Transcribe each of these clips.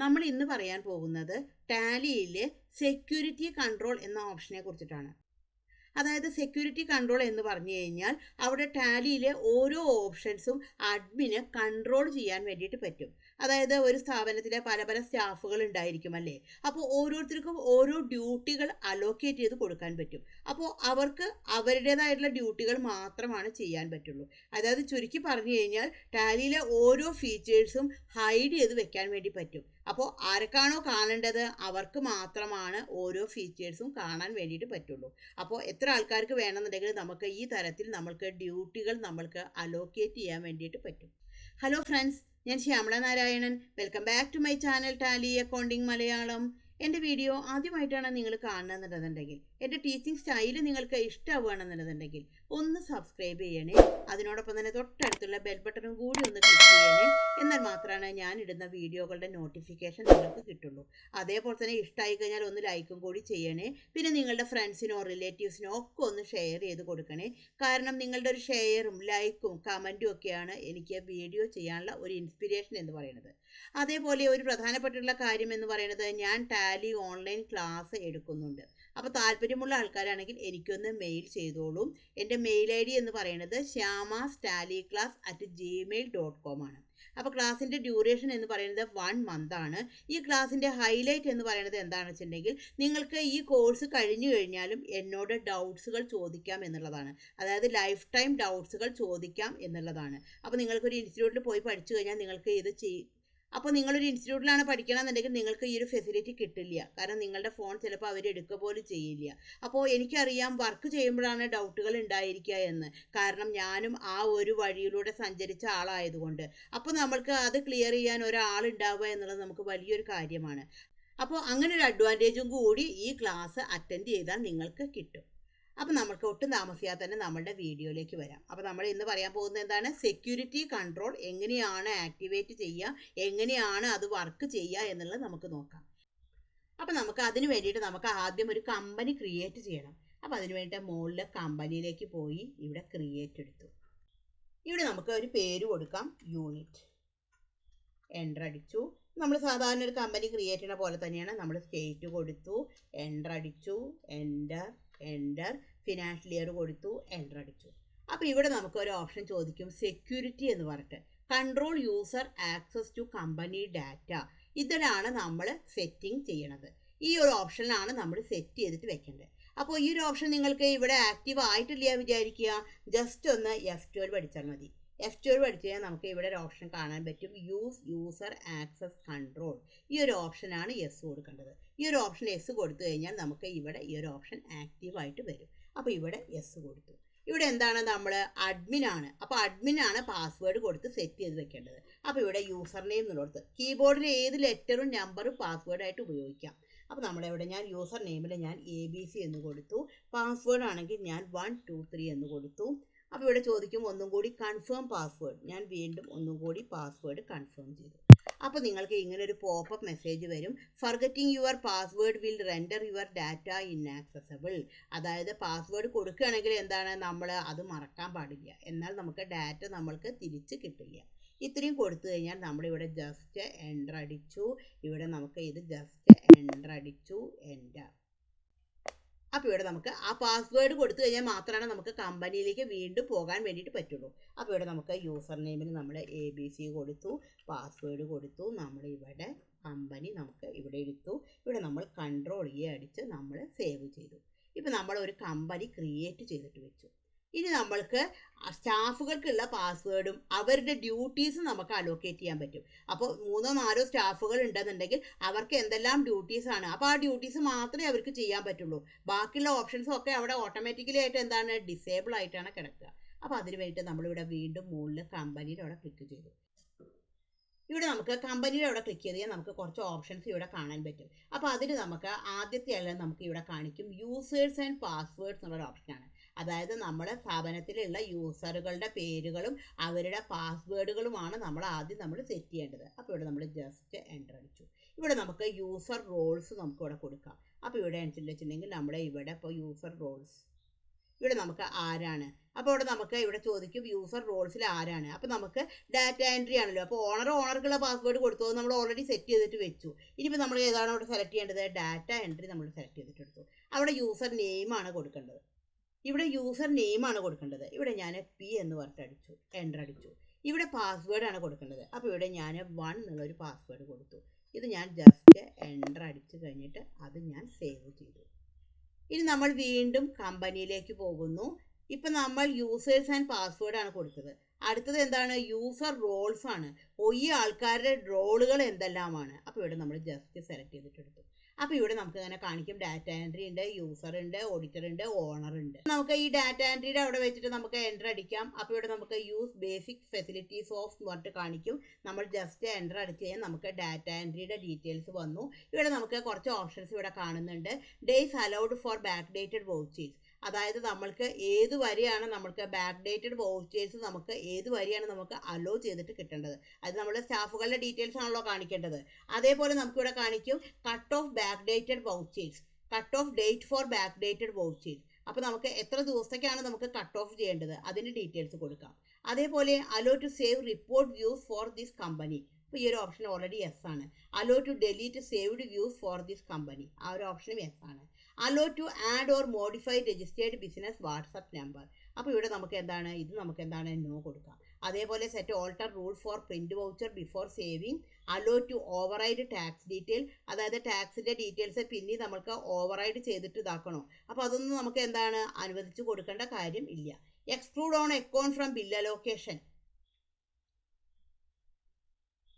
നമ്മൾ ഇന്ന് പറയാൻ പോകുന്നത് ടാലിയിലെ സെക്യൂരിറ്റി കൺട്രോൾ എന്ന ഓപ്ഷനെ കുറിച്ചിട്ടാണ്. അതായത് സെക്യൂരിറ്റി കൺട്രോൾ എന്ന് പറഞ്ഞു കഴിഞ്ഞാൽ അവിടെ ടാലിയിലെ ഓരോ ഓപ്ഷൻസും അഡ്മിന് കൺട്രോൾ ചെയ്യാൻ വേണ്ടിയിട്ട് പറ്റും. അതായത് ഒരു സ്ഥാപനത്തിലെ പല പല സ്റ്റാഫുകൾ ഉണ്ടായിരിക്കും അല്ലേ. അപ്പോൾ ഓരോരുത്തർക്കും ഓരോ ഡ്യൂട്ടികൾ അലോക്കേറ്റ് ചെയ്ത് കൊടുക്കാൻ പറ്റും. അപ്പോൾ അവർക്ക് അവരുടേതായിട്ടുള്ള ഡ്യൂട്ടികൾ മാത്രമാണ് ചെയ്യാൻ പറ്റുള്ളൂ. അതായത് ചുരുക്കി പറഞ്ഞു കഴിഞ്ഞാൽ ടാലിയിലെ ഓരോ ഫീച്ചേഴ്സും ഹൈഡ് ചെയ്ത് വെക്കാൻ വേണ്ടി പറ്റും. അപ്പോൾ ആർക്കാണോ കാണേണ്ടത് അവർക്ക് മാത്രമാണ് ഓരോ ഫീച്ചേഴ്സും കാണാൻ വേണ്ടിയിട്ട് പറ്റുള്ളൂ. അപ്പോൾ എത്ര ആൾക്കാർക്ക് വേണമെന്നുണ്ടെങ്കിൽ നമുക്ക് ഈ തരത്തിൽ നമ്മൾക്ക് ഡ്യൂട്ടികൾ നമ്മൾക്ക് അലോക്കേറ്റ് ചെയ്യാൻ വേണ്ടിയിട്ട് പറ്റും. ഹലോ ഫ്രണ്ട്സ്, ഞാൻ Shyamala Narayanan. Welcome back to my channel Tally accounting Malayalam. എൻ്റെ വീഡിയോ ആദ്യമായിട്ടാണ് നിങ്ങൾ കാണുന്നുണ്ടെന്നുണ്ടെങ്കിൽ, എൻ്റെ ടീച്ചിങ് സ്റ്റൈല് നിങ്ങൾക്ക് ഇഷ്ടമാവുകയാണെന്നുണ്ടെന്നുണ്ടെങ്കിൽ ഒന്ന് സബ്സ്ക്രൈബ് ചെയ്യണേ. അതിനോടൊപ്പം തന്നെ തൊട്ടടുത്തുള്ള ബെൽ ബട്ടണും കൂടി ഒന്ന് ക്ലിക്ക് ചെയ്യണേ. എന്നാൽ മാത്രമാണ് ഞാൻ ഇടുന്ന വീഡിയോകളുടെ നോട്ടിഫിക്കേഷൻ നിങ്ങൾക്ക് കിട്ടുള്ളൂ. അതേപോലെ തന്നെ ഇഷ്ടമായി കഴിഞ്ഞാൽ ഒന്ന് ലൈക്കും കൂടി ചെയ്യണേ. പിന്നെ നിങ്ങളുടെ ഫ്രണ്ട്സിനോ റിലേറ്റീവ്സിനോ ഒക്കെ ഒന്ന് ഷെയർ ചെയ്ത് കൊടുക്കണേ. കാരണം നിങ്ങളുടെ ഒരു ഷെയറും ലൈക്കും കമൻറ്റും ഒക്കെയാണ് എനിക്ക് വീഡിയോ ചെയ്യാനുള്ള ഒരു ഇൻസ്പിരേഷൻ എന്ന് പറയുന്നത്. അതേപോലെ ഒരു പ്രധാനപ്പെട്ടുള്ള കാര്യം എന്ന് പറയുന്നത്, ഞാൻ ടാലി ഓൺലൈൻ ക്ലാസ് എടുക്കുന്നുണ്ട്. അപ്പോൾ താല്പര്യമുള്ള ആൾക്കാരാണെങ്കിൽ എനിക്കൊന്ന് മെയിൽ ചെയ്തോളും. എൻ്റെ മെയിൽ ID എന്ന് പറയുന്നത് shyamastaliclass@gmail.com ആണ്. അപ്പോൾ ക്ലാസ്സിൻ്റെ ഡ്യൂറേഷൻ എന്ന് പറയുന്നത് 1 month ആണ്. ഈ ക്ലാസ്സിൻ്റെ ഹൈലൈറ്റ് എന്ന് പറയുന്നത് എന്താണെന്ന് വെച്ചിട്ടുണ്ടെങ്കിൽ, നിങ്ങൾക്ക് ഈ കോഴ്സ് കഴിഞ്ഞു കഴിഞ്ഞാലും എന്നോട് ഡൗട്ട്സുകൾ ചോദിക്കാം എന്നുള്ളതാണ്. അതായത് ലൈഫ് ടൈം ഡൗട്ട്സുകൾ ചോദിക്കാം എന്നുള്ളതാണ്. അപ്പോൾ നിങ്ങൾക്കൊരു ഇൻസ്റ്റിറ്റ്യൂട്ടിൽ പോയി പഠിച്ചു കഴിഞ്ഞാൽ നിങ്ങൾക്ക് ഇത് അപ്പോൾ നിങ്ങളൊരു ഇൻസ്റ്റിറ്റ്യൂട്ടിലാണ് പഠിക്കണമെന്നുണ്ടെങ്കിൽ നിങ്ങൾക്ക് ഈ ഒരു ഫെസിലിറ്റി കിട്ടില്ല. കാരണം നിങ്ങളുടെ ഫോൺ ചിലപ്പോൾ അവർ എടുക്കുക പോലും ചെയ്യില്ല. അപ്പോൾ എനിക്കറിയാം വർക്ക് ചെയ്യുമ്പോഴാണ് ഡൗട്ടുകൾ ഉണ്ടായിരിക്കുക എന്ന്. കാരണം ഞാനും ആ ഒരു വഴിയിലൂടെ സഞ്ചരിച്ച ആളായതുകൊണ്ട്. അപ്പോൾ നമ്മൾക്ക് അത് ക്ലിയർ ചെയ്യാൻ ഒരാളുണ്ടാവുക എന്നുള്ളത് നമുക്ക് വലിയൊരു കാര്യമാണ്. അപ്പോൾ അങ്ങനെ ഒരു അഡ്വാൻറ്റേജും കൂടി ഈ ക്ലാസ് അറ്റൻഡ് ചെയ്താൽ നിങ്ങൾക്ക് കിട്ടും. അപ്പോൾ നമുക്ക് ഒട്ടും താമസിയാതെ തന്നെ നമ്മളുടെ വീഡിയോയിലേക്ക് വരാം. അപ്പോൾ നമ്മൾ ഇന്ന് പറയാൻ പോകുന്നത് എന്താണ്, സെക്യൂരിറ്റി കൺട്രോൾ എങ്ങനെയാണ് ആക്ടിവേറ്റ് ചെയ്യുക, എങ്ങനെയാണ് അത് വർക്ക് ചെയ്യുക എന്നുള്ളത് നമുക്ക് നോക്കാം. അപ്പോൾ നമുക്ക് അതിന് വേണ്ടിയിട്ട് നമുക്ക് ആദ്യം ഒരു കമ്പനി ക്രിയേറ്റ് ചെയ്യണം. അപ്പോൾ അതിന് വേണ്ടിയിട്ട് മുകളിൽ കമ്പനിയിലേക്ക് പോയി ഇവിടെ ക്രിയേറ്റ് എടുത്തു. ഇവിടെ നമുക്ക് ഒരു പേര് കൊടുക്കാം, യൂണിറ്റ്. എൻ്റർ അടിച്ചു. നമ്മൾ സാധാരണ ഒരു കമ്പനി ക്രിയേറ്റ് ചെയ്യുന്ന പോലെ തന്നെയാണ്. നമ്മൾ സ്റ്റേറ്റ് കൊടുത്തു, എൻ്റർ അടിച്ചു, എൻ്റർ ഫിനാൻഷ്യൽ ഇയർ കൊടുത്തു, എൻ്റർ അടിച്ചു. അപ്പോൾ ഇവിടെ നമുക്ക് ഒരു ഓപ്ഷൻ ചോദിക്കും, സെക്യൂരിറ്റി എന്ന് പറഞ്ഞിട്ട് control user access to company data. ഇതിലാണ് നമ്മൾ സെറ്റിംഗ് ചെയ്യണത്. ഈ ഒരു ഓപ്ഷനിലാണ് നമ്മൾ സെറ്റ് ചെയ്തിട്ട് വെക്കേണ്ടത്. അപ്പോൾ ഈ ഒരു ഓപ്ഷൻ നിങ്ങൾക്ക് ഇവിടെ ആക്റ്റീവ് ആയിട്ടില്ല വിചാരിക്കുക, ജസ്റ്റ് ഒന്ന് F12 പഠിച്ചാൽ മതി. F12 പഠിച്ചു കഴിഞ്ഞാൽ നമുക്ക് ഇവിടെ ഒരു ഓപ്ഷൻ കാണാൻ പറ്റും, യൂസ് യൂസർ ആക്സസ് കൺട്രോൾ. ഈ ഒരു ഓപ്ഷനാണ് യെസ് കൊടുക്കേണ്ടത്. ഈ ഒരു ഓപ്ഷൻ യെസ് കൊടുത്തു കഴിഞ്ഞാൽ നമുക്ക് ഇവിടെ ഈ ഒരു ഓപ്ഷൻ ആക്റ്റീവായിട്ട് വരും. അപ്പോൾ ഇവിടെ യെസ് കൊടുത്തു. ഇവിടെ എന്താണ്, നമ്മൾ അഡ്മിനാണ്. അപ്പോൾ അഡ്മിനാണ് പാസ്വേഡ് കൊടുത്ത് സെറ്റ് ചെയ്ത് വെക്കേണ്ടത്. അപ്പോൾ ഇവിടെ യൂസർ നെയിം എന്നുള്ളത് കീബോർഡിൽ ഏത് ലെറ്ററും നമ്പറും പാസ്വേഡായിട്ട് ഉപയോഗിക്കാം. അപ്പോൾ നമ്മളിവിടെ ഞാൻ യൂസർ നെയിമിൽ ഞാൻ ABC എന്ന് കൊടുത്തു. പാസ്വേഡ് ആണെങ്കിൽ ഞാൻ 123 എന്ന് കൊടുത്തു. അപ്പോൾ ഇവിടെ ചോദിക്കും ഒന്നും കൂടി കൺഫേം പാസ്വേഡ്. ഞാൻ വീണ്ടും ഒന്നും കൂടി പാസ്വേഡ് കൺഫേം ചെയ്തു. അപ്പോൾ നിങ്ങൾക്ക് ഇങ്ങനെ ഒരു പോപ്പപ്പ് മെസ്സേജ് വരും, forgetting your password will render your data inaccessible. അതായത് പാസ്വേഡ് കൊടുക്കുകയാണെങ്കിൽ എന്താണ്, നമ്മൾ അത് മറക്കാൻ പാടില്ല, എന്നാൽ നമുക്ക് ഡാറ്റ നമ്മൾക്ക് തിരിച്ച് കിട്ടില്ല. ഇത്രയും കൊടുത്തു കഴിഞ്ഞാൽ നമ്മളിവിടെ ജസ്റ്റ് എൻ്റർ അടിച്ചു. ഇവിടെ നമുക്ക് ഇത് ജസ്റ്റ് എൻ്റർ അടിച്ചു, എൻ്റർ. അപ്പോൾ ഇവിടെ നമുക്ക് ആ പാസ്വേഡ് കൊടുത്തു കഴിഞ്ഞാൽ മാത്രമാണ് നമുക്ക് കമ്പനിയിലേക്ക് വീണ്ടും പോകാൻ വേണ്ടിയിട്ട് പറ്റുള്ളൂ. അപ്പോൾ ഇവിടെ നമുക്ക് യൂസർ നെയിമിന് നമ്മൾ ABC കൊടുത്തു, പാസ്വേഡ് കൊടുത്തു, നമ്മൾ ഇവിടെ കമ്പനി നമുക്ക് ഇവിടെ എടുത്തു. ഇവിടെ നമ്മൾ കൺട്രോൾ അടിച്ച് നമ്മൾ സേവ് ചെയ്തു. ഇപ്പോൾ നമ്മൾ ഒരു കമ്പനി ക്രിയേറ്റ് ചെയ്തിട്ട് വെച്ചു. ഇനി നമ്മൾക്ക് സ്റ്റാഫുകൾക്കുള്ള പാസ്വേഡും അവരുടെ ഡ്യൂട്ടീസും നമുക്ക് അലോക്കേറ്റ് ചെയ്യാൻ പറ്റും. അപ്പോൾ 3-4 സ്റ്റാഫുകൾ ഉണ്ടെന്നുണ്ടെങ്കിൽ അവർക്ക് എന്തെല്ലാം ഡ്യൂട്ടീസാണ്, അപ്പോൾ ആ ഡ്യൂട്ടീസ് മാത്രമേ അവർക്ക് ചെയ്യാൻ പറ്റുള്ളൂ. ബാക്കിയുള്ള ഓപ്ഷൻസും ഒക്കെ അവിടെ ഓട്ടോമാറ്റിക്കലി ആയിട്ട് എന്താണ്, ഡിസേബിൾ ആയിട്ടാണ് കിടക്കുക. അപ്പോൾ അതിന് വേണ്ടിയിട്ട് നമ്മളിവിടെ വീണ്ടും മുകളിൽ കമ്പനിയുടെ അവിടെ ക്ലിക്ക് ചെയ്തു. ഇവിടെ നമുക്ക് കമ്പനിയുടെ അവിടെ ക്ലിക്ക് ചെയ്ത് നമുക്ക് കുറച്ച് ഓപ്ഷൻസ് ഇവിടെ കാണാൻ പറ്റും. അപ്പോൾ അതിന് നമുക്ക് ആദ്യത്തെ എല്ലാം നമുക്ക് ഇവിടെ കാണിക്കും, യൂസേഴ്സ് ആൻഡ് പാസ്വേഡ്സ് എന്നുള്ളൊരു ഓപ്ഷനാണ്. അതായത് നമ്മുടെ സ്ഥാപനത്തിലുള്ള യൂസറുകളുടെ പേരുകളും അവരുടെ പാസ്വേഡുകളുമാണ് നമ്മൾ ആദ്യം സെറ്റ് ചെയ്യേണ്ടത്. അപ്പോൾ ഇവിടെ നമ്മൾ ജസ്റ്റ് എൻ്റർ അടിച്ചു. ഇവിടെ നമുക്ക് യൂസർ റോൾസ് നമുക്ക് ഇവിടെ കൊടുക്കാം. അപ്പോൾ ഇവിടെ അനുസരിച്ചിട്ടുണ്ടെങ്കിൽ നമ്മുടെ ഇവിടെ ഇപ്പോൾ യൂസർ റോൾസ് ഇവിടെ നമുക്ക് ആരാണ്. അപ്പോൾ ഇവിടെ നമുക്ക് ഇവിടെ ചോദിക്കും യൂസർ റോൾസിൽ ആരാണ്. അപ്പോൾ നമുക്ക് ഡാറ്റ എൻട്രി ആണല്ലോ. അപ്പോൾ ഓണർക്കുള്ള പാസ്വേഡ് കൊടുത്തു, നമ്മൾ ഓൾറെഡി സെറ്റ് ചെയ്തിട്ട് വെച്ചു. ഇനിയിപ്പോൾ നമ്മൾ ഏതാണ് അവിടെ സെലക്ട് ചെയ്യേണ്ടത്? ഡാറ്റ എൻട്രി നമ്മൾ സെലക്ട് ചെയ്തിട്ടെടുത്തു. അവിടെ യൂസർ നെയിമാണ് കൊടുക്കേണ്ടത്. ഇവിടെ യൂസർ നെയിമാണ് കൊടുക്കേണ്ടത്. ഇവിടെ ഞാൻ പി എന്ന് പറഞ്ഞിട്ട് അടിച്ചു, എൻ്റർ അടിച്ചു. ഇവിടെ പാസ്വേഡാണ് കൊടുക്കേണ്ടത്. അപ്പോൾ ഇവിടെ ഞാൻ 1 എന്നുള്ളൊരു പാസ്വേഡ് കൊടുത്തു. ഇത് ഞാൻ ജസ്റ്റ് എൻ്റർ അടിച്ചു കഴിഞ്ഞിട്ട് അത് ഞാൻ സേവ് ചെയ്തു. ഇനി നമ്മൾ വീണ്ടും കമ്പനിയിലേക്ക് പോകുന്നു. ഇപ്പം നമ്മൾ യൂസേഴ്സ് ആൻഡ് പാസ്വേഡ് ആണ് കൊടുത്തത്. അടുത്തത് എന്താണ്? യൂസർ റോൾസ് ആണ്. ഈ ആൾക്കാരുടെ റോളുകൾ എന്തെല്ലാമാണ്. അപ്പോൾ ഇവിടെ നമ്മൾ ജസ്റ്റ് സെലക്ട് ചെയ്തിട്ടെടുത്തു. അപ്പോൾ ഇവിടെ നമുക്ക് ഇങ്ങനെ കാണിക്കും ഡാറ്റ എൻട്രി ഉണ്ട്, യൂസർ ഉണ്ട്, ഓഡിറ്റർ ഉണ്ട്, ഓണർ ഉണ്ട്. നമുക്ക് ഈ ഡാറ്റ എൻട്രിയുടെ അവിടെ വെച്ചിട്ട് നമുക്ക് എൻ്റർ അടിക്കാം. അപ്പോൾ ഇവിടെ നമുക്ക് യൂസ് ബേസിക് ഫെസിലിറ്റീസ് ഓഫ് എന്ന് പറഞ്ഞിട്ട് കാണിക്കും. നമ്മൾ ജസ്റ്റ് എൻ്റർ അടിച്ച് കഴിഞ്ഞാൽ നമുക്ക് ഡാറ്റ എൻട്രിയുടെ ഡീറ്റെയിൽസ് വന്നു. ഇവിടെ നമുക്ക് കുറച്ച് ഓപ്ഷൻസ് ഇവിടെ കാണുന്നുണ്ട്. Days allowed four back dated vouchers, അതായത് നമ്മൾക്ക് ഏത് വരെയാണ് നമ്മൾക്ക് ബാക്ക് ഡേറ്റഡ് വൗച്ചേഴ്സ് നമുക്ക് ഏത് വരെയാണ് നമുക്ക് അലോ ചെയ്തിട്ട് കിട്ടേണ്ടത്. അത് നമ്മുടെ സ്റ്റാഫുകളുടെ ഡീറ്റെയിൽസ് ആണല്ലോ കാണിക്കേണ്ടത്. അതേപോലെ നമുക്കിവിടെ കാണിക്കും cut off back dated vouchers, cut off date for back dated vouchers. അപ്പോൾ നമുക്ക് എത്ര ദിവസത്തേക്കാണ് നമുക്ക് കട്ട് ഓഫ് ചെയ്യേണ്ടത് അതിൻ്റെ ഡീറ്റെയിൽസ് കൊടുക്കാം. അതേപോലെ allow to save report views for this company. അപ്പോൾ ഈ ഒരു ഓപ്ഷൻ ഓൾറെഡി യെസ് ആണ്. Allow to delete saved views for this company, ആ ഒരു ഓപ്ഷനും യെസ് ആണ്. Allow to add or modify registered business WhatsApp number. അപ്പോൾ ഇവിടെ നമുക്ക് എന്താണ്? ഇത് നമുക്ക് എന്താണ്? നോ കൊടുക്കാം. അതേപോലെ set alter rule for print voucher before saving. Allow to override tax detail, അതായത് ടാക്സിൻ്റെ ഡീറ്റെയിൽസ് പിന്നെ നമുക്ക് ഓവർറൈഡ് ചെയ്തിട്ട് ഇതാക്കണോ. അപ്പോൾ അതൊന്നും നമുക്ക് എന്താണ്? അനുവദിച്ച് കൊടുക്കേണ്ട കാര്യം ഇല്ല. Exclude on account from bill allocation,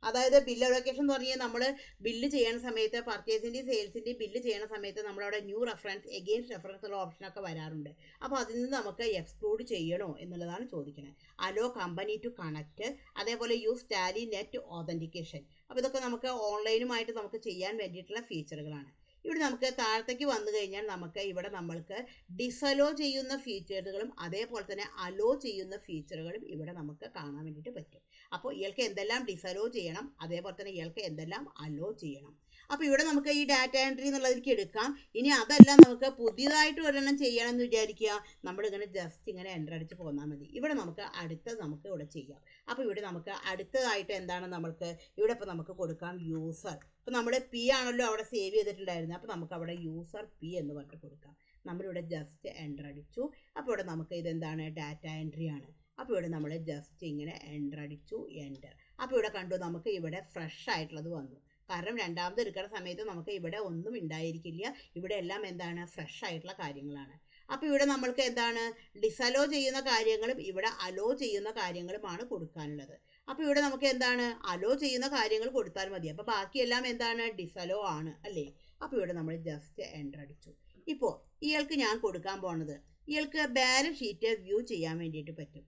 അതായത് ബില്ല് അലോക്കേഷൻ എന്ന് പറഞ്ഞാൽ നമ്മൾ ബില്ല് ചെയ്യുന്ന സമയത്ത് പർച്ചേസിൻ്റെയും സെയിൽസിൻ്റെയും ബില്ല് ചെയ്യുന്ന സമയത്ത് നമ്മളവിടെ ന്യൂ റെഫറൻസ്, എഗെയിൻസ്റ്റ് റെഫറൻസ് ഉള്ള ഓപ്ഷനൊക്കെ വരാറുണ്ട്. അപ്പോൾ അതിൽ നിന്ന് നമുക്ക് എക്സ്ക്ലൂഡ് ചെയ്യണോ എന്നുള്ളതാണ് ചോദിക്കുന്നത്. അലോ കമ്പനി ടു കണക്റ്റ്, അതേപോലെ യൂസ് ടാലി നെറ്റ് ഓതൻറ്റിക്കേഷൻ. അപ്പോൾ ഇതൊക്കെ നമുക്ക് ഓൺലൈനുമായിട്ട് നമുക്ക് ചെയ്യാൻ വേണ്ടിയിട്ടുള്ള ഫീച്ചറുകളാണ്. ഇവിടെ നമുക്ക് താഴത്തേക്ക് വന്നു കഴിഞ്ഞാൽ നമുക്ക് ഇവിടെ നമ്മൾക്ക് ഡിസലോ ചെയ്യുന്ന ഫീച്ചറുകളും അതേപോലെ തന്നെ അലോ ചെയ്യുന്ന ഫീച്ചറുകളും ഇവിടെ നമുക്ക് കാണാൻ വേണ്ടിയിട്ട് പറ്റും. അപ്പോൾ ഇയാൾക്ക് എന്തെല്ലാം ഡിസലോ ചെയ്യണം, അതേപോലെ തന്നെ ഇയാൾക്ക് എന്തെല്ലാം അലോ ചെയ്യണം. അപ്പോൾ ഇവിടെ നമുക്ക് ഈ ഡാറ്റ എൻട്രി എന്നുള്ളതിലേക്ക് എടുക്കാം. ഇനി അതെല്ലാം നമുക്ക് പുതിയതായിട്ട് ഒരെണ്ണം ചെയ്യണം എന്ന് വിചാരിക്കുക, നമ്മളിങ്ങനെ ജസ്റ്റ് ഇങ്ങനെ എൻ്റർ അടിച്ച് പോന്നാൽ മതി. ഇവിടെ നമുക്ക് അടുത്തത് നമുക്ക് ഇവിടെ ചെയ്യാം. അപ്പോൾ ഇവിടെ നമുക്ക് അടുത്തതായിട്ട് എന്താണ് നമ്മൾക്ക് ഇവിടെ ഇപ്പോൾ നമുക്ക് കൊടുക്കാം യൂസർ. അപ്പോൾ നമ്മൾ പി ആണല്ലോ അവിടെ സേവ് ചെയ്തിട്ടുണ്ടായിരുന്നത്. അപ്പോൾ നമുക്ക് അവിടെ യൂസർ പി എന്ന് പറഞ്ഞിട്ട് കൊടുക്കാം. നമ്മളിവിടെ ജസ്റ്റ് എൻ്റർ അടിച്ചു. അപ്പോൾ ഇവിടെ നമുക്ക് ഇതെന്താണ്? ഡാറ്റ എൻട്രി ആണ്. അപ്പോൾ ഇവിടെ നമ്മൾ ജസ്റ്റ് ഇങ്ങനെ എൻ്റർ അടിച്ചു, എൻ്റർ. അപ്പോൾ ഇവിടെ കണ്ടു നമുക്ക് ഇവിടെ ഫ്രഷ് ആയിട്ടുള്ളത് വന്നു. കാരണം രണ്ടാമത് എടുക്കുന്ന സമയത്ത് നമുക്ക് ഇവിടെ ഒന്നും ഉണ്ടായിരിക്കില്ല. ഇവിടെ എല്ലാം എന്താണ്? ഫ്രഷ് ആയിട്ടുള്ള കാര്യങ്ങളാണ്. അപ്പോൾ ഇവിടെ നമ്മൾക്ക് എന്താണ്? ഡിസലോ ചെയ്യുന്ന കാര്യങ്ങളും ഇവിടെ അലോ ചെയ്യുന്ന കാര്യങ്ങളുമാണ് കൊടുക്കാനുള്ളത്. അപ്പോൾ ഇവിടെ നമുക്ക് എന്താണ്? അലോ ചെയ്യുന്ന കാര്യങ്ങൾ കൊടുത്താൽ മതി. അപ്പോൾ ബാക്കിയെല്ലാം എന്താണ്? ഡിസലോ ആണ് അല്ലേ. അപ്പോൾ ഇവിടെ നമ്മൾ ജസ്റ്റ് എൻ്റർ അടിച്ചു. ഇപ്പോൾ ഇയാൾക്ക് ഞാൻ കൊടുക്കാൻ പോണത്, ഇയാൾക്ക് ബാലൻസ് ഷീറ്റ് വ്യൂ ചെയ്യാൻ വേണ്ടിയിട്ട് പറ്റും.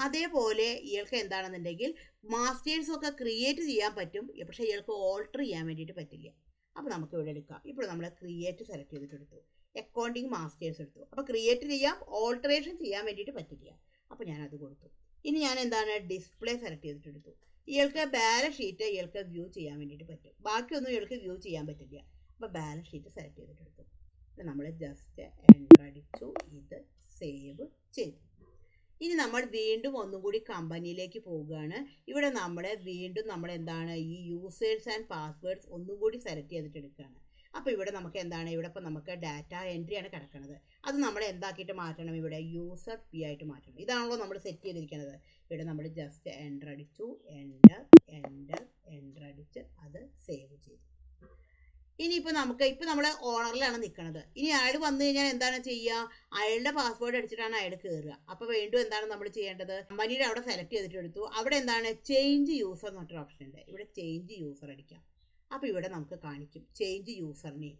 അതേപോലെ ഇയാൾക്ക് എന്താണെന്നുണ്ടെങ്കിൽ മാസ്റ്റേഴ്സൊക്കെ ക്രിയേറ്റ് ചെയ്യാൻ പറ്റും, പക്ഷേ ഇയാൾക്ക് ഓൾട്ടർ ചെയ്യാൻ വേണ്ടിയിട്ട് പറ്റില്ല. അപ്പോൾ നമുക്ക് ഇവിടെ എടുക്കാം. ഇപ്പോൾ നമ്മൾ ക്രിയേറ്റ് സെലക്ട് ചെയ്തിട്ടെടുത്തു, അക്കൗണ്ടിങ് മാസ്റ്റേഴ്സ് എടുത്തു. അപ്പോൾ ക്രിയേറ്റ് ചെയ്യാം, ഓൾട്ടറേഷൻ ചെയ്യാൻ വേണ്ടിയിട്ട് പറ്റില്ല. അപ്പോൾ ഞാനത് കൊടുത്തു. ഇനി ഞാൻ എന്താണ്? ഡിസ്പ്ലേ സെലക്ട് ചെയ്തിട്ടെടുത്തു. ഇയാൾക്ക് ബാലൻസ് ഷീറ്റ് ഇയാൾക്ക് വ്യൂ ചെയ്യാൻ വേണ്ടിയിട്ട് പറ്റും, ബാക്കിയൊന്നും ഇയാൾക്ക് വ്യൂ ചെയ്യാൻ പറ്റില്ല. അപ്പോൾ ബാലൻസ് ഷീറ്റ് സെലക്ട് ചെയ്തിട്ടെടുത്തു. നമ്മൾ ജസ്റ്റ് എൻ്റർ അടിച്ചു, ഇത് സേവ് ചെയ്തു. ഇനി നമ്മൾ വീണ്ടും ഒന്നും കൂടി കമ്പനിയിലേക്ക് പോവുകയാണ്. ഇവിടെ നമ്മൾ വീണ്ടും നമ്മൾ എന്താണ്? ഈ യൂസേഴ്സ് ആൻഡ് പാസ്വേഡ്സ് ഒന്നും കൂടി സെലക്ട് ചെയ്തിട്ട് എടുക്കുകയാണ്. അപ്പോൾ ഇവിടെ നമുക്ക് എന്താണ്? ഇവിടെ ഇപ്പോൾ നമുക്ക് ഡാറ്റ എൻട്രി ആണ് കിടക്കുന്നത്. അത് നമ്മൾ എന്താക്കിയിട്ട് മാറ്റണം? ഇവിടെ യൂസർ പി ആയിട്ട് മാറ്റണം. ഇതാണല്ലോ നമ്മൾ സെറ്റ് ചെയ്തിരിക്കുന്നത്. ഇവിടെ നമ്മൾ ജസ്റ്റ് എൻ്റർ അടിച്ചു, എൻ്റർ എൻ്റർ എൻ്റർ അടിച്ച് അത് സേവ് ചെയ്തു. ഇനിയിപ്പോൾ നമുക്ക് ഇപ്പോൾ നമ്മൾ ഓണറിലാണ് നിൽക്കുന്നത്. ഇനി അയാൾ വന്നു കഴിഞ്ഞാൽ എന്താണ് ചെയ്യുക? അയാളുടെ പാസ്വേഡ് അടിച്ചിട്ടാണ് അയാൾ കയറുക. അപ്പോൾ വീണ്ടും എന്താണ് നമ്മൾ ചെയ്യേണ്ടത്? കമ്പനിയുടെ അവിടെ സെലക്ട് ചെയ്തിട്ട് എടുത്തു. അവിടെ എന്താണ്? ചേഞ്ച് യൂസർ എന്ന് പറഞ്ഞൊരു ഓപ്ഷൻ ഉണ്ട്. ഇവിടെ ചേഞ്ച് യൂസർ അടിക്കാം. അപ്പോൾ ഇവിടെ നമുക്ക് കാണിക്കും ചേഞ്ച് യൂസർ നെയിം.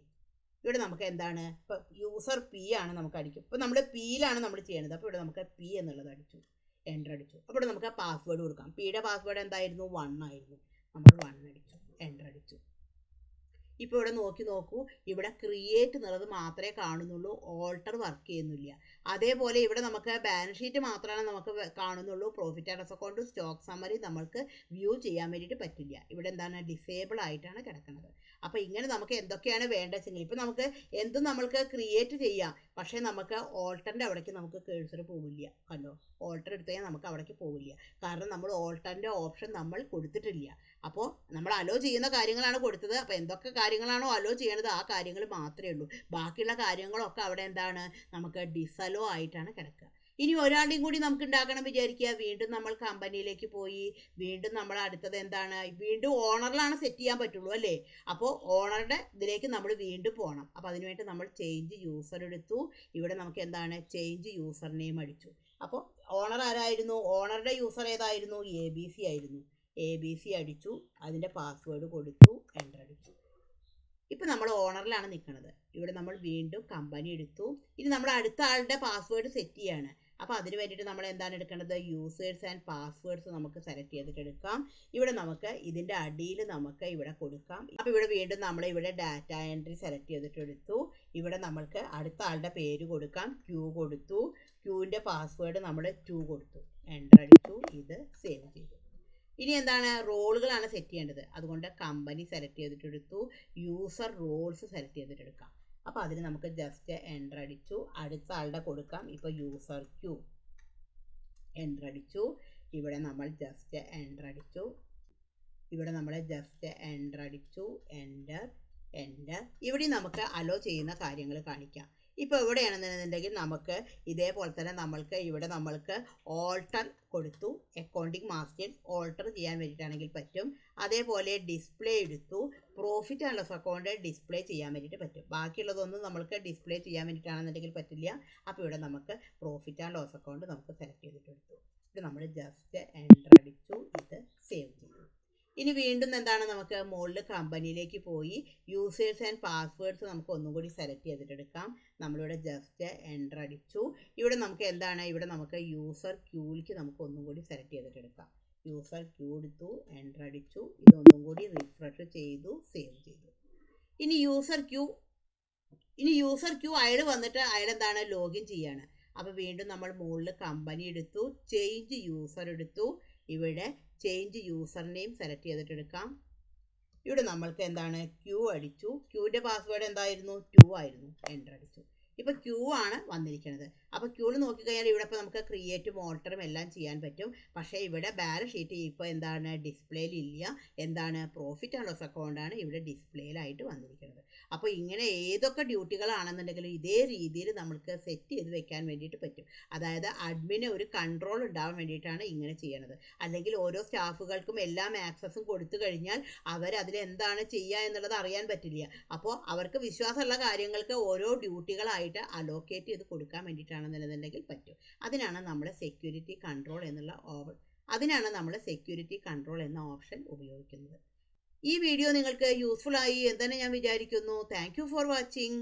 ഇവിടെ നമുക്ക് എന്താണ്? ഇപ്പോൾ യൂസർ പി ആണ് നമുക്ക് അടിക്കും. ഇപ്പോൾ നമ്മൾ പിയിലാണ് നമ്മൾ ചെയ്യേണ്ടത്. അപ്പോൾ ഇവിടെ നമുക്ക് പി എന്നുള്ളത് അടിച്ചു, എൻ്റർ അടിച്ചു. അപ്പോൾ ഇവിടെ നമുക്ക് പാസ്വേഡ് കൊടുക്കാം. പിയുടെ പാസ്വേഡ് എന്തായിരുന്നു? 1 ആയിരുന്നു. നമ്മൾ 1 അടിച്ചു, എൻ്റർ അടിച്ചു. ഇപ്പോൾ ഇവിടെ നോക്കൂ, ഇവിടെ ക്രിയേറ്റ് എന്നുള്ളത് മാത്രമേ കാണുന്നുള്ളൂ, ഓൾട്ടർ വർക്ക് ചെയ്യുന്നില്ല. അതേപോലെ ഇവിടെ നമുക്ക് ബാലൻസ് ഷീറ്റ് മാത്രമാണ് നമുക്ക് കാണുന്നുള്ളൂ, profit and loss account, stock summary നമ്മൾക്ക് വ്യൂ ചെയ്യാൻ വേണ്ടിയിട്ട് പറ്റില്ല. ഇവിടെ എന്താണ്? ഡിസേബിൾ ആയിട്ടാണ് കിടക്കുന്നത്. അപ്പോൾ അപ്പോൾ ഇങ്ങനെ നമുക്ക് എന്തൊക്കെയാണ് വേണ്ടതെങ്കിൽ ഇപ്പം നമുക്ക് എന്തും നമ്മൾക്ക് ക്രിയേറ്റ് ചെയ്യാം, പക്ഷേ നമുക്ക് ഓൾട്ടറിൻ്റെ അവിടേക്ക് നമുക്ക് കേഴ്സർ പോവില്ല. കണ്ടോ, ഓൾട്ടർ എടുത്തു കഴിഞ്ഞാൽ നമുക്ക് അവിടേക്ക് പോവില്ല, കാരണം നമ്മൾ ഓൾട്ടറിൻ്റെ ഓപ്ഷൻ നമ്മൾ കൊടുത്തിട്ടില്ല. അപ്പോൾ നമ്മൾ അലോ ചെയ്യുന്ന കാര്യങ്ങളാണ് കൊടുത്തത്. അപ്പോൾ എന്തൊക്കെ കാര്യങ്ങളാണോ അലോ ചെയ്യണത് ആ കാര്യങ്ങൾ മാത്രമേ ഉള്ളൂ. ബാക്കിയുള്ള കാര്യങ്ങളൊക്കെ അവിടെ എന്താണ്, നമുക്ക് ഡിസലോ ആയിട്ടാണ് കിടക്കുക. ഇനി ഒരാളുടെയും കൂടി നമുക്ക് ഉണ്ടാക്കണം വിചാരിക്കുക. വീണ്ടും നമ്മൾ കമ്പനിയിലേക്ക് പോയി, വീണ്ടും നമ്മൾ അടുത്തത് എന്താണ്, വീണ്ടും ഓണറിലാണ് സെറ്റ് ചെയ്യാൻ പറ്റുള്ളൂ അല്ലേ. അപ്പോൾ ഓണറുടെ ഇതിലേക്ക് നമ്മൾ വീണ്ടും പോകണം. അപ്പോൾ അതിനുവേണ്ടി നമ്മൾ ചേഞ്ച് യൂസർ എടുത്തു. ഇവിടെ നമുക്ക് എന്താണ്, ചേഞ്ച് യൂസർ നെയിം അടിച്ചു. അപ്പോൾ ഓണർ ആരായിരുന്നു, ഓണറുടെ യൂസർ ഏതായിരുന്നു, ABC ആയിരുന്നു. ABC അടിച്ചു, അതിൻ്റെ പാസ്വേഡ് കൊടുത്തു, എൻ്റർ അടിച്ചു. ഇപ്പം നമ്മൾ ഓണറിലാണ് നിൽക്കുന്നത്. ഇവിടെ നമ്മൾ വീണ്ടും കമ്പനി എടുത്തു. ഇനി നമ്മൾ അടുത്ത ആളുടെ പാസ്വേഡ് സെറ്റ് ചെയ്യാണ്. അപ്പോൾ അതിന് വേണ്ടിയിട്ട് നമ്മൾ എന്താണ് എടുക്കേണ്ടത്, യൂസേഴ്സ് ആൻഡ് പാസ്വേഡ്സ് നമുക്ക് സെലക്ട് ചെയ്തിട്ട് എടുക്കാം. ഇവിടെ നമുക്ക് ഇതിൻ്റെ അടിയിൽ നമുക്ക് ഇവിടെ കൊടുക്കാം. അപ്പോൾ ഇവിടെ വീണ്ടും നമ്മൾ ഇവിടെ ഡാറ്റ എൻട്രി സെലക്ട് ചെയ്തിട്ട് എടുത്തു. ഇവിടെ നമ്മൾക്ക് അടുത്ത ആളുടെ പേര് കൊടുക്കാം. ക്യൂ കൊടുത്തു. ക്യൂവിൻ്റെ പാസ്വേഡ് നമ്മൾ 2 കൊടുത്തു, എൻ്റർ അടിച്ചു. ഇത് സേവ് ചെയ്തു. ഇനി എന്താണ്, റോളുകളാണ് സെറ്റ് ചെയ്യേണ്ടത്. അതുകൊണ്ട് കമ്പനി സെലക്ട് ചെയ്തിട്ട് എടുത്തു. യൂസർ റോൾസ് സെലക്ട് ചെയ്തിട്ട് എടുക്കാം. അപ്പോൾ അതിന് നമുക്ക് ജസ്റ്റ് എൻ്റർ അടിച്ചു. അടുത്ത ആളുടെ കൊടുക്കാം. ഇപ്പോൾ യൂസർ ക്യൂ, എൻ്റർ അടിച്ചു. ഇവിടെ നമ്മൾ ജസ്റ്റ് എൻ്റർ അടിച്ചു. ഇവിടെ നമ്മൾ ജസ്റ്റ് എൻ്റർ അടിച്ചു. Enter enter. ഇവിടെ നമുക്ക് അലോ ചെയ്യുന്ന കാര്യങ്ങൾ കാണിക്കാം. ഇപ്പോൾ എവിടെയാണെന്നുണ്ടെങ്കിൽ നമുക്ക് ഇതേപോലെ തന്നെ നമ്മൾക്ക് ഓൾട്ടർ കൊടുത്തു. അക്കൗണ്ടിങ് മാസ്റ്റേഴ്സ് ഓൾട്ടർ ചെയ്യാൻ വേണ്ടിയിട്ടാണെങ്കിൽ പറ്റും. അതേപോലെ ഡിസ്പ്ലേ എടുത്തു. Profit and loss account display ചെയ്യാൻ വേണ്ടിയിട്ട് പറ്റും. ബാക്കിയുള്ളതൊന്നും നമ്മൾക്ക് ഡിസ്പ്ലേ ചെയ്യാൻ വേണ്ടിയിട്ടാണെന്നുണ്ടെങ്കിൽ പറ്റില്ല. അപ്പോൾ ഇവിടെ നമുക്ക് പ്രോഫിറ്റ് ആൻഡ് ലോസ് അക്കൗണ്ട് നമുക്ക് സെലക്ട് ചെയ്തിട്ട് എടുത്തു. ഇത് നമ്മൾ ജസ്റ്റ് എൻ്റർ അടിച്ചു. ഇത് സേവ് ചെയ്തു. ഇനി വീണ്ടും എന്താണ്, നമുക്ക് മുകളിൽ കമ്പനിയിലേക്ക് പോയി യൂസേഴ്സ് ആൻഡ് പാസ്വേഡ്സ് നമുക്ക് ഒന്നും കൂടി സെലക്ട് ചെയ്തിട്ട് എടുക്കാം. നമ്മളിവിടെ ജസ്റ്റ് എൻ്റർ അടിച്ചു. ഇവിടെ നമുക്ക് എന്താണ്, ഇവിടെ നമുക്ക് യൂസർ ക്യൂവിലേക്ക് നമുക്ക് ഒന്നും കൂടി സെലക്ട് ചെയ്തിട്ട് എടുക്കാം. യൂസർ ക്യൂ എടുത്തു, എൻ്റർ അടിച്ചു. ഇതൊന്നും കൂടി റിഫ്രഷ് ചെയ്തു, സേവ് ചെയ്തു. ഇനി യൂസർ ക്യൂ അയാൾ വന്നിട്ട് അയാൾ എന്താണ്, ലോഗിൻ ചെയ്യാണ്. അപ്പോൾ വീണ്ടും നമ്മൾ മുകളിൽ കമ്പനി എടുത്തു, ചേഞ്ച് യൂസർ എടുത്തു. ഇവിടെ ചേഞ്ച് യൂസർ നെയിം സെലക്ട് ചെയ്തിട്ട് എടുക്കാം. ഇവിടെ നമ്മൾക്ക് എന്താണ്, ക്യൂ അടിച്ചു. ക്യൂവിൻ്റെ പാസ്വേഡ് എന്തായിരുന്നു, 2 ആയിരുന്നു, എൻ്റർ അടിച്ചു. ഇപ്പോൾ ക്യൂ ആണ് വന്നിരിക്കുന്നത്. അപ്പോൾ ക്യൂവിൽ നോക്കിക്കഴിഞ്ഞാൽ ഇവിടെ ഇപ്പോൾ നമുക്ക് ക്രിയേറ്റും ഓൾട്ടറും എല്ലാം ചെയ്യാൻ പറ്റും. പക്ഷേ ഇവിടെ ബാലൻസ് ഷീറ്റ് ഇപ്പോൾ എന്താണ്, ഡിസ്പ്ലേയിലില്ല. എന്താണ്, പ്രോഫിറ്റ് ആൻഡ് ലോസ് അക്കൗണ്ടാണ് ഇവിടെ ഡിസ്പ്ലേയിലായിട്ട് വന്നിരിക്കുന്നത്. അപ്പോൾ ഇങ്ങനെ ഏതൊക്കെ ഡ്യൂട്ടികളാണെന്നുണ്ടെങ്കിലും ഇതേ രീതിയിൽ നമുക്ക് സെറ്റ് ചെയ്ത് വെക്കാൻ വേണ്ടിയിട്ട് പറ്റും. അതായത് അഡ്മിന് ഒരു കൺട്രോൾ ഉണ്ടാവാൻ വേണ്ടിയിട്ടാണ് ഇങ്ങനെ ചെയ്യണത്. അല്ലെങ്കിൽ ഓരോ സ്റ്റാഫുകൾക്കും എല്ലാം ആക്സസും കൊടുത്തു കഴിഞ്ഞാൽ അവരതിലെന്താണ് ചെയ്യുക എന്നുള്ളത് അറിയാൻ പറ്റില്ല. അപ്പോൾ അവർക്ക് വിശ്വാസമുള്ള കാര്യങ്ങൾക്ക് ഓരോ ഡ്യൂട്ടികളായിട്ട് അലോക്കേറ്റ് ചെയ്ത് കൊടുക്കാൻ വേണ്ടിയിട്ടാണെന്നുണ്ടെങ്കിൽ പറ്റും. അതിനാണ് നമ്മൾ സെക്യൂരിറ്റി കൺട്രോൾ എന്ന ഓപ്ഷൻ ഉപയോഗിക്കുന്നത്. ഈ വീഡിയോ നിങ്ങൾക്ക് യൂസ്ഫുൾ ആയി എന്ന് തന്നെ ഞാൻ വിചാരിക്കുന്നു. Thank you for watching.